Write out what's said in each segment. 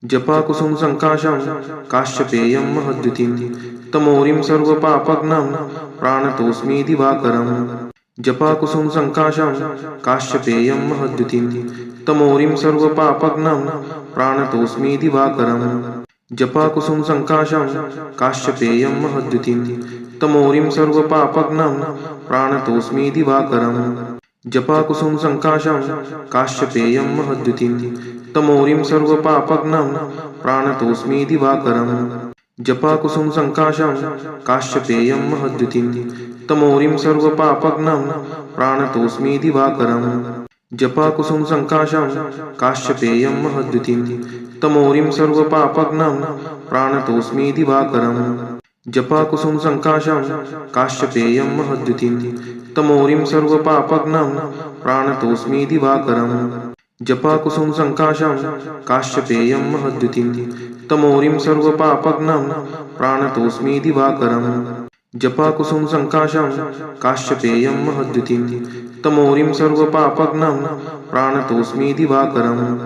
जपाकुसुम संकाशं काश्यपेयं महद्युतिं तमोरिं सर्वपापघ्नं प्राणतोऽस्मि दिवाकरम् जपाकुसुम संकाशं काश्यपेयं महद्युतिं तमोरिं सर्वपापघ्नं प्राणतोऽस्मि दिवाकरम् जपाकुसुम संकाशं काश्यपेयं महद्युतिं तमोरिं सर्वपापघ्नं प्राणतोऽस्मि दिवाकरम् जपाकुसुम संकाशं काश्यपेयं महद्युतिं तमोरिं सर्वपापघ्नं प्राणतोऽस्मि दिवाकरम् जपाकुसुम संकाशं काश्यपेयं महद्युतिं तमोरिं सर्वपापघ्नं प्राणतोऽस्मि दिवाकरम् जपाकुसुम संकाशं काश्यपेयं महद्युतिं तमोरिं सर्वपापघ्नं प्राणतोऽस्मि दिवाकरम् जपाकुसुम संकाशं काश्यपेयं महद्युतिं तमोरिं सर्वपापघ्नं प्राणतोऽस्मि दिवाकरम् जपाकुसुम संकाशं काश्यपेयं महद्युतिं तमोरिं सर्वपापघ्नं प्राणतोऽस्मि दिवाकरम् जपाकुसुम संकाशं काश्यपेयं महद्युतिं तमोरिं सर्वपापघ्नं प्राणतोऽस्मि दिवाकरम्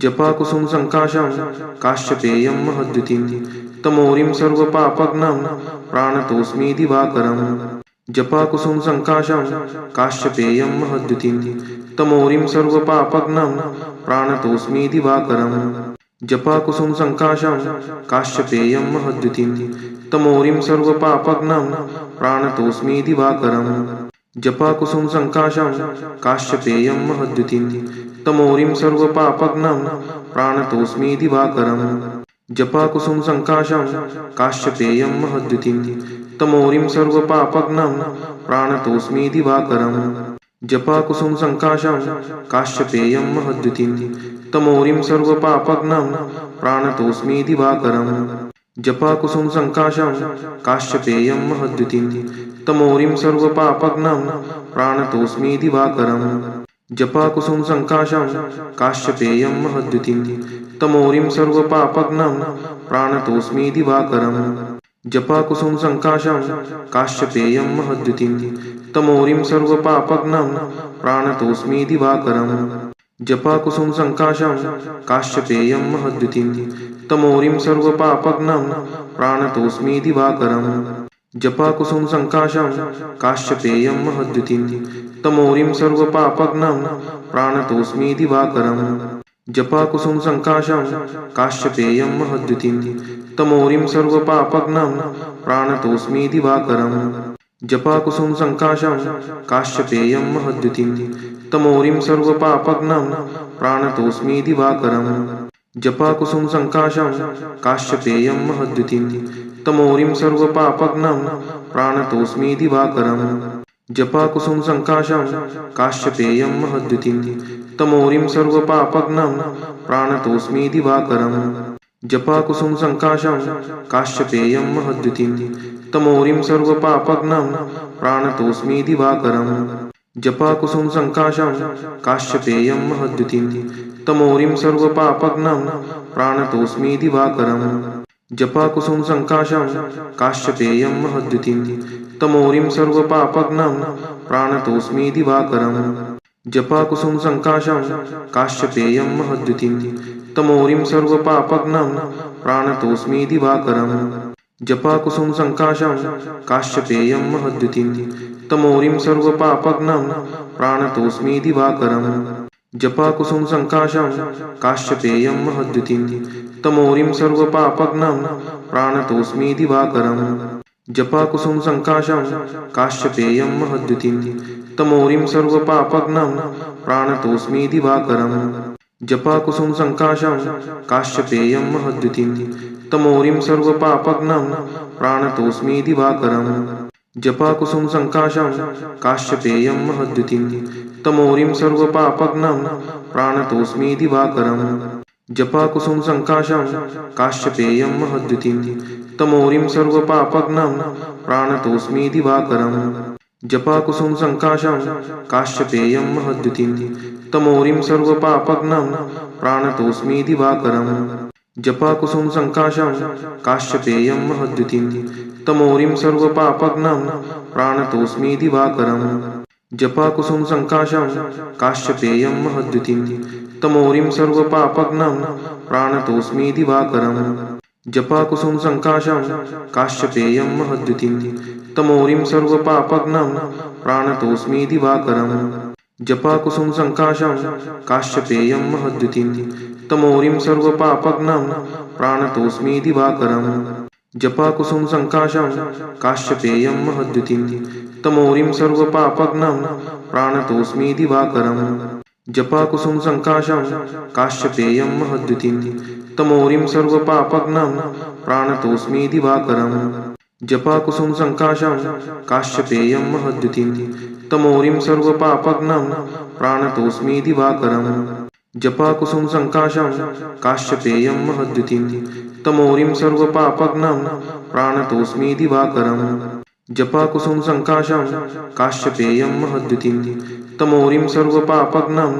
जपाकुसुम संकाशं काश्यपेयं महद्युतिं तमोरिं सर्वपापघ्नं प्राणतोऽस्मि दिवाकरम् जपाकुसुम संकाशं काश्यपेयं महद्युतिं तमोरिं सर्वपापघ्नं प्राणतोऽस्मि दिवाकरम् जपाकुसुम संकाशं काश्यपेयं महद्युतिं तमोरिं सर्वपापघ्नं प्राणतोऽस्मि दिवाकरम् जपाकुसुम संकाशं काश्यपेयं महद्युतिं तमोरिं सर्वपापघ्नं प्राणतोऽस्मि दिवाकरम् जपाकुसुम संकाशं काश्यपेयं महद्युतिं तमोरिं सर्वपापघ्नं प्राणतोऽस्मि दिवाकरम् जपाकुसुम संकाशं काश्यपेयं महद्युतिं तमोरिं सर्वपापघ्नं प्राणतोऽस्मि दिवाकरम् जपाकुसुम संकाशं काश्यपेयं महद्युतिं तमोरिं सर्वपापघ्नं प्राणतोऽस्मि दिवाकरम् जपाकुसुम संकाशं काश्यपेयं महद्युतिं तमोरिं सर्वपापघ्नं प्राणतोऽस्मि दिवाकरम् जपाकुसुम संकाशं काश्यपेयं महद्युतिं तमोरिं सर्वपापघ्नं प्राणतोऽस्मि दिवाकरम् जपाकुसुम संकाशं काश्यपेयं महद्युतिं तमोरिं सर्वपापघ्नं प्राणतोऽस्मि दिवाकरम् जपाकुसुम संकाशं काश्यपेयं महद्युतिं तमोरिं सर्वपापघ्नं प्राणतोऽस्मि दिवाकरम् जपाकुसुम संकाशं काश्यपेयं महद्युतिं तमोरिं सर्वपापघ्नं प्राणतोऽस्मि दिवाकरम् जपाकुसुम संकाशं काश्यपेयं महद्युतिं तमोरिं सर्वपापघ्नं प्राणतोऽस्मि दिवाकरम् जपाकुसुम संकाशं काश्यपेयं महद्युतिं तमोरिं सर्वपापघ्नं प्राणतोऽस्मि दिवाकरम् जपाकुसुम संकाशं काश्यपेयं महद्युतिं तमोरिं सर्वपापघ्नं प्राणतोऽस्मि दिवाकरम् जपाकुसुम संकाशं काश्यपेयं महद्युतिं तमोरिं सर्वपापघ्नं प्राणतोऽस्मि दिवाकरम् जपाकुसुम संकाशं काश्यपेयं महद्युतिं तमोरिं सर्वपापघ्नं प्राणतोऽस्मि दिवाकरम् जपाकुसुम संकाशं काश्यपेयं महद्युतिं तमोरिं सर्वपापघ्नं प्राणतोऽस्मि दिवाकरम् जपाकुसुम संकाशं काश्यपेयं महद्युतिं तमोरिं सर्वपापघ्नं प्राणतोऽस्मि दिवाकरम् जपाकुसुम संकाशं काश्यपेयं महद्युतिं तमोरिं सर्वपापघ्नं प्राणतोऽस्मि दिवाकरम् जपाकुसुम संकाशं काश्यपेयं महद्युतिं तमोरिं सर्वपापघ्नं प्राणतोऽस्मि दिवाकरम् जपाकुसुम संकाशं काश्यपेयं महद्युतिं तमोरिं सर्वपापघ्नं प्राणतोऽस्मि दिवाकरम् जपाकुसुम संकाशं काश्यपेयं महद्युतिं तमोरिं सर्वपापघ्नं प्राणतोऽस्मि दिवाकरम् जपाकुसुम संकाशं काश्यपेयं महद्युतिं तमोरिं सर्वपापघ्नं प्राणतोऽस्मि दिवाकरम् जपाकुसुम संकाशं काश्यपेयं महद्युतिं तमोरिं सर्वपापघ्नं प्राणतोऽस्मि दिवाकरम् जपाकुसुम संकाशं काश्यपेयं महद्युतिं तमोरिं सर्वपापघ्नं प्राणतोऽस्मि दिवाकरम् जपाकुसुम संकाशं काश्यपेयं महद्युतिं तमोरिं सर्वपापघ्नं प्राणतोऽस्मि दिवाकरम् जपाकुसुम संकाशं काश्यपेयं महद्युतिं तमोरिं सर्वपापघ्नं प्राणतोऽस्मि दिवाकरम् जपाकुसुम संकाशं काश्यपेयं महद्युतिं तमोरिं सर्वपापघ्नं प्राणतोऽस्मि दिवाकरम् जपाकुसुम संकाशं काश्यपेयं महद्युतिं तमोरिं सर्वपापघ्नं प्राणतोऽस्मि दिवाकरम् जपाकुसुम संकाशं काश्यपेयं महद्युतिं तमोरिं सर्वपापघ्नं प्राणतोऽस्मि दिवाकरम् जपाकुसुम संकाशं काश्यपेयं महद्युतिं तमोरिं सर्वपापघ्नं प्राणतोऽस्मि दिवाकरम् जपाकुसुम संकाशं काश्यपेयं महद्युतिं तमोरिं सर्वपापघ्नं प्राणतोऽस्मि दिवाकरम् जपाकुसुम संकाशं काश्यपेयं महद्युतिं तमोरिं सर्वपापघ्नं प्राणतोऽस्मि दिवाकरम् जपाकुसुम संकाशं काश्यपेयं महद्युतिं तमोरिं सर्वपापघ्नं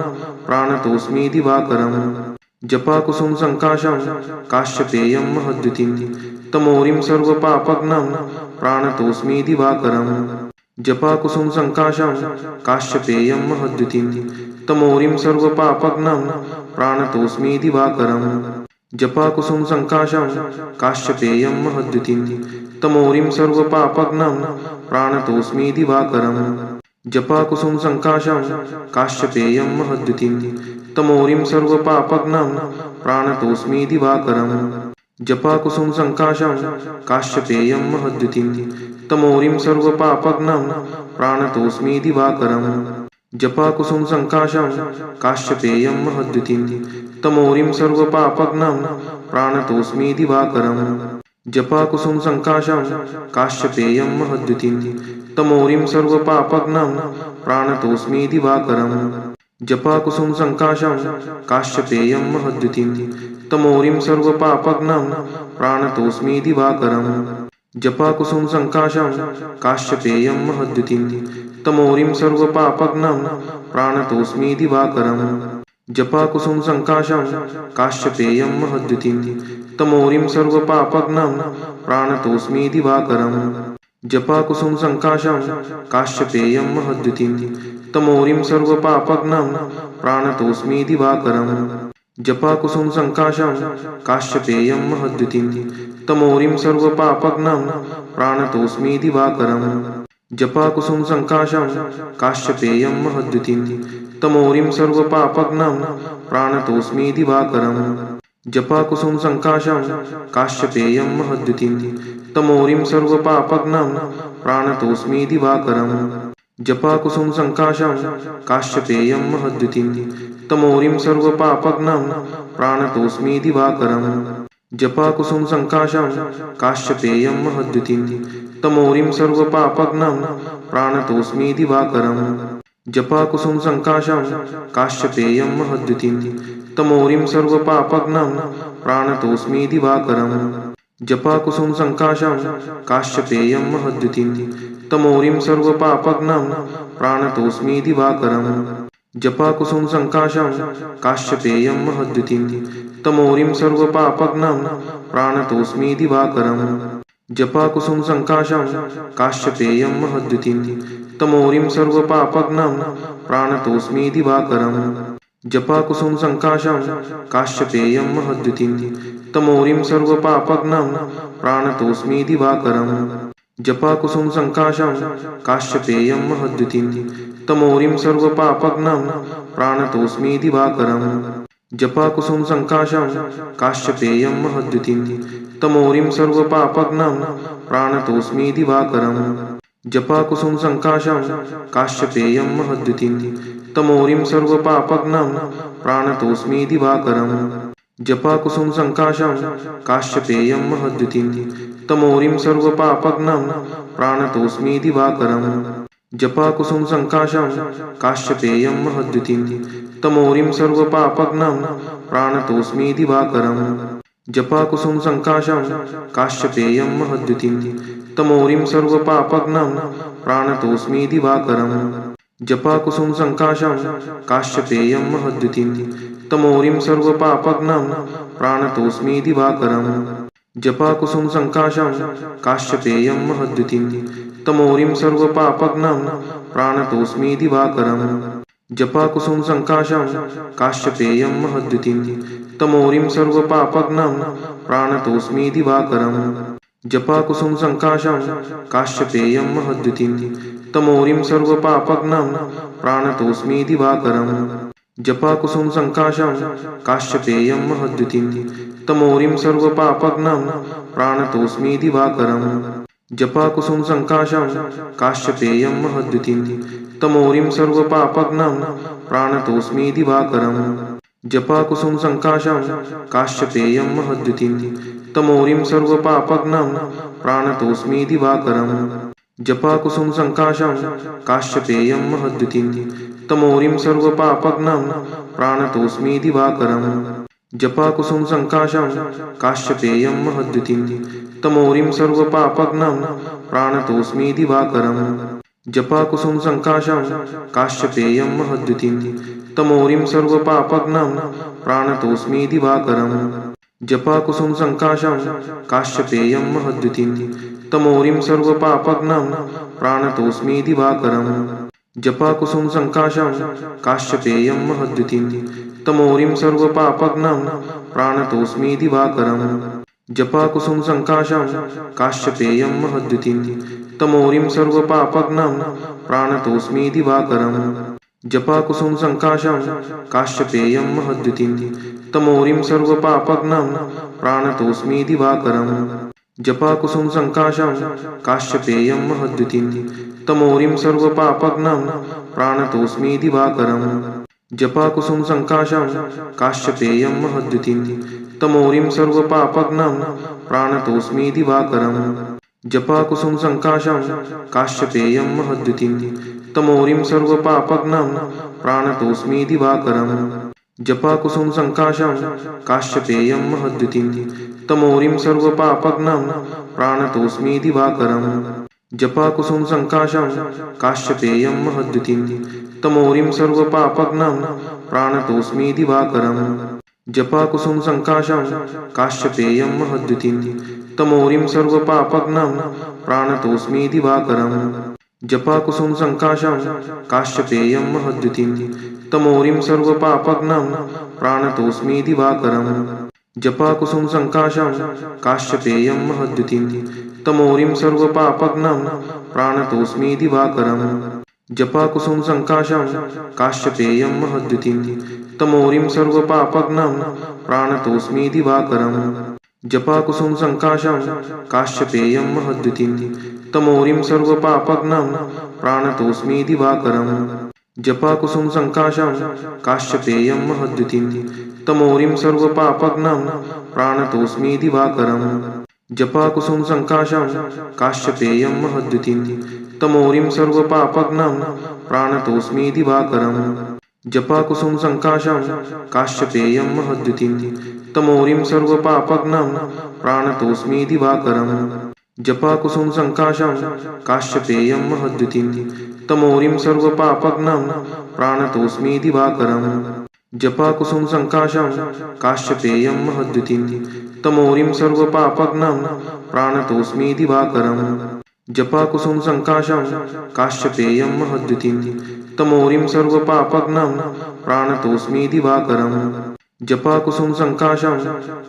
प्राणतोऽस्मि दिवाकरम् जपाकुसुम संकाशं काश्यपेयं महद्युतिं तमोरिं सर्वपापघ्नं प्राणतोऽस्मि दिवाकरम् जपाकुसुम संकाशं काश्यपेयं महद्युतिं तमोरिं सर्वपापघ्नं प्राणतोऽस्मि दिवाकरम् जपाकुसुम संकाशं काश्यपेयं महद्युतिं तमोरिं सर्वपापघ्नं प्राणतोऽस्मि दिवाकरम् जपाकुसुम संकाशं काश्यपेयं महद्युतिं तमोरिं सर्वपापघ्नं प्राणतोऽस्मि दिवाकरम् जपाकुसुम संकाशं काश्यपेयं महद्युतिं तमोरिं सर्वपापघ्नं प्राणतोऽस्मि दिवाकरम् जपाकुसुम संकाशं काश्यपेयं महद्युतिं तमोरिं सर्वपापघ्नं प्राणतोऽस्मि दिवाकरम् जपाकुसुम संकाशं काश्यपेयं महद्युतिं तमोरिं सर्वपापघ्नं प्राणतोऽस्मि दिवाकरम् जपाकुसुम संकाशं काश्यपेयं महद्युतिं तमोरिं सर्वपापघ्नं प्राणतोऽस्मि दिवाकरम् जपाकुसुम संकाशं काश्यपेयं महद्युतिं तमोरिं सर्वपापघ्नं प्राणतोऽस्मि दिवाकरम् जपाकुसुम संकाशं काश्यपेयं महद्युतिं तमोरिं सर्वपापघ्नं प्राणतोऽस्मि दिवाकरम् जपाकुसुम संकाशं काश्यपेयं महद्युतिं तमोरिं सर्वपापघ्नं प्राणतोऽस्मि दिवाकरम् जपाकुसुम संकाशं काश्यपेयं महद्युतिं तमोरिं सर्वपापघ्नं प्राणतोऽस्मि दिवाकरम् जपाकुसुम संकाशं काश्यपेयं महद्युतिं तमोरिं सर्वपापघ्नं प्राणतोऽस्मि दिवाकरम् जपाकुसुम संकाशं काश्यपेयं महद्युतिं तमोरिं सर्वपापघ्नं प्राणतोऽस्मि दिवाकरम् जपाकुसुम संकाशं काश्यपेयं महद्युतिं तमोरिं सर्वपापघ्नं प्राणतोऽस्मि दिवाकरम् जपाकुसुम संकाशं काश्यपेयं महद्युतिं तमोरिं सर्वपापघ्नं प्राणतोऽस्मि दिवाकरम् जपाकुसुम संकाशं काश्यपेयं महद्युतिं तमोरिं सर्वपापघ्नं प्राणतोऽस्मि दिवाकरम् जपाकुसुम संकाशं काश्यपेयं महद्युतिं तमोरिं सर्वपापघ्नं प्राणतोऽस्मि दिवाकरम् जपाकुसुम संकाशं काश्यपेयं महद्युतिं तमोरिं सर्वपापघ्नं प्राणतोऽस्मि दिवाकरम् जपाकुसुम संकाशं काश्यपेयं महद्युतिं तमोरिं सर्वपापघ्नं प्राणतोऽस्मि दिवाकरम् जपाकुसुम संकाशं काश्यपेयं महद्युतिं तमोरिं सर्वपापघ्नं प्राणतोऽस्मि दिवाकरम् जपाकुसुम संकाशं काश्यपेयं महद्युतिं तमोरिं सर्वपापघ्नं प्राणतोऽस्मि दिवाकरम् जपाकुसुम संकाशं काश्यपेयं महद्युतिं तमोरिं सर्वपापघ्नं प्राणतोऽस्मि दिवाकरम् जपाकुसुम संकाशं काश्यपेयं महद्युतिं तमोरिं सर्वपापघ्नं प्राणतोऽस्मि दिवाकरम् जपाकुसुम संकाशं काश्यपेयं महद्युतिं तमोरिं सर्वपापघ्नं प्राणतोऽस्मि दिवाकरम् जपाकुसुम संकाशं काश्यपेयं महद्युतिं तमोरिं सर्वपापघ्नं प्राणतोऽस्मि दिवाकरम् जपाकुसुम संकाशं काश्यपेयं महद्युतिं तमोरिं सर्वपापघ्नं प्राणतोऽस्मि दिवाकरम् जपाकुसुम संकाशं काश्यपेयं महद्युतिं तमोरिं सर्वपापघ्नं प्राणतोऽस्मि दिवाकरम् जपाकुसुम संकाशं काश्यपेयं महद्युतिं तमोरिं सर्वपापघ्नं प्राणतोऽस्मि दिवाकरम् जपाकुसुम संकाशं काश्यपेयं महद्युतिं तमोरिं सर्वपापघ्नं प्राणतोऽस्मि दिवाकरम् जपाकुसुम संकाशं काश्यपेयं महद्युतिं तमोरिं सर्वपापघ्नं प्राणतोऽस्मि दिवाकरम् जपाकुसुम संकाशं काश्यपेयं महद्युतिं तमोरिं सर्वपापघ्नं प्राणतोऽस्मि दिवाकरम् जपाकुसुम संकाशं काश्यपेयं महद्युतिं तमोरिं सर्वपापघ्नं प्राणतोऽस्मि दिवाकरम् जपाकुसुम संकाशं काश्यपेयं महद्युतिं तमोरिं सर्वपापघ्नं प्राणतोऽस्मि दिवाकरम् जपाकुसुम संकाशं काश्यपेयं महद्युतिं तमोरिं सर्वपापघ्नं प्राणतोऽस्मि दिवाकरम् जपाकुसुम संकाशं काश्यपेयं महद्युतिं तमोरिं सर्वपापघ्नं प्राणतोऽस्मि दिवाकरम् जपाकुसुम संकाशं काश्यपेयं महद्युतिं तमोरिं सर्वपापघ्नं प्राणतोऽस्मि दिवाकरम् जपाकुसुम संकाशं काश्यपेयं महद्युतिं तमोरिं सर्वपापघ्नं प्राणतोऽस्मि दिवाकरम् जपाकुसुम संकाशं काश्यपेयं महद्युतिं तमोरिं सर्वपापघ्नं प्राणतोऽस्मि दिवाकरम् जपाकुसुम संकाशं काश्यपेयं महद्युतिं तमोरिं सर्वपापघ्नं प्राणतोऽस्मि दिवाकरम् जपाकुसुम संकाशं काश्यपेयं महद्युतिं तमोरिं सर्वपापघ्नं प्राणतोऽस्मि दिवाकरम् जपाकुसुम संकाशं काश्यपेयं महद्युतिं तमोरिं सर्वपापघ्नं प्राणतोऽस्मि दिवाकरम् जपाकुसुम संकाशं काश्यपेयं महद्युतिं तमोरिं सर्वपापघ्नं प्राणतोऽस्मि दिवाकरम् जपाकुसुम संकाशं काश्यपेयं महद्युतिं तमोरिं सर्वपापघ्नं प्राणतोऽस्मि दिवाकरम् जपाकुसुम संकाशं काश्यपेयं महद्युतिं तमोरिं सर्वपापघ्नं प्राणतोऽस्मि दिवाकरम् जपाकुसुम संकाशं काश्यपेयं महद्युतिं तमोरिं सर्वपापघ्नं प्राणतोऽस्मि दिवाकरम् जपाकुसुम संकाशं काश्यपेयं महद्युतिं तमोरिं सर्वपापघ्नं प्राणतोऽस्मि दिवाकरम् जपाकुसुम संकाशं काश्यपेयं महद्युतिं तमोरिं सर्वपापघ्नं प्राणतोऽस्मि दिवाकरम् जपाकुसुम संकाशं काश्यपेयं महद्युतिं तमोरिं सर्वपापघ्नं प्राणतोऽस्मि दिवाकरम् जपाकुसुम संकाशं काश्यपेयं महद्युतिं तमोरिं सर्वपापघ्नं प्राणतोऽस्मि दिवाकरम् जपाकुसुम संकाशं काश्यपेयं महद्युतिं तमोरिं सर्वपापघ्नं प्राणतोऽस्मि दिवाकरम् जपाकुसुम संकाशं काश्यपेयं महद्युतिं तमोरिं सर्वपापघ्नं प्राणतोऽस्मि दिवाकरम् जपाकुसुम संकाशं काश्यपेयं महद्युतिं तमोरिं सर्वपापघ्नं प्राणतोऽस्मि दिवाकरम् जपाकुसुम संकाशं काश्यपेयं महद्युतिं तमोरिं सर्वपापघ्नं प्राणतोऽस्मि दिवाकरम् जपाकुसुम संकाशं काश्यपेयं महद्युतिं तमोरिं सर्वपापघ्नं प्राणतोऽस्मि दिवाकरम् जपाकुसुम संकाशं काश्यपेयं महद्युतिं तमोरिं सर्वपापघ्नं प्राणतोऽस्मि दिवाकरम् जपाकुसुम संकाशं काश्यपेयं महद्युतिं तमोरिं सर्वपापघ्नं प्राणतोऽस्मि दिवाकरम् जपाकुसुम संकाशं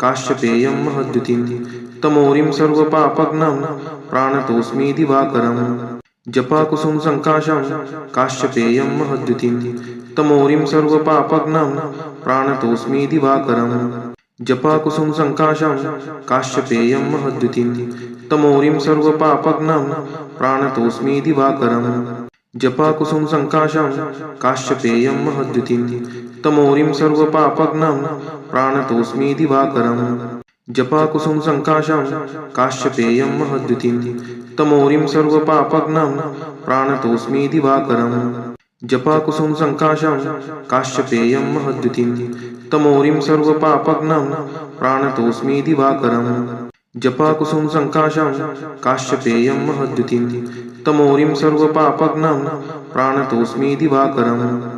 काश्यपेयं महद्युतिं तमोरिं सर्वपापघ्नं प्राणतोऽस्मि दिवाकरम् जपाकुसुम संकाशं काश्यपेयं महद्युतिं तमोरिं सर्वपापघ्नं प्राणतोऽस्मि दिवाकरम् जपाकुसुम संकाशं काश्यपेयं महद्युतिं तमोरिं सर्वपापघ्नं प्राणतोऽस्मि दिवाकरम् जपाकुसुम संकाशं काश्यपेयं महद्युतिं तमोरिं सर्वपापघ्नं प्राणतोऽस्मि दिवाकरम् जपाकुसुम संकाशं काश्यपेयं महद्युतिं तमोरिं सर्वपापघ्नं प्राणतोऽस्मि दिवाकरम् जपाकुसुम संकाशं काश्यपेयं महद्युतिं तमोरिं सर्वपापघ्नं प्राणतोऽस्मि दिवाकरम् जपाकुसुम संकाशं काश्यपेयं महद्युतिं तमोरिं सर्वपापघ्नं प्राणतोऽस्मि दिवाकरम्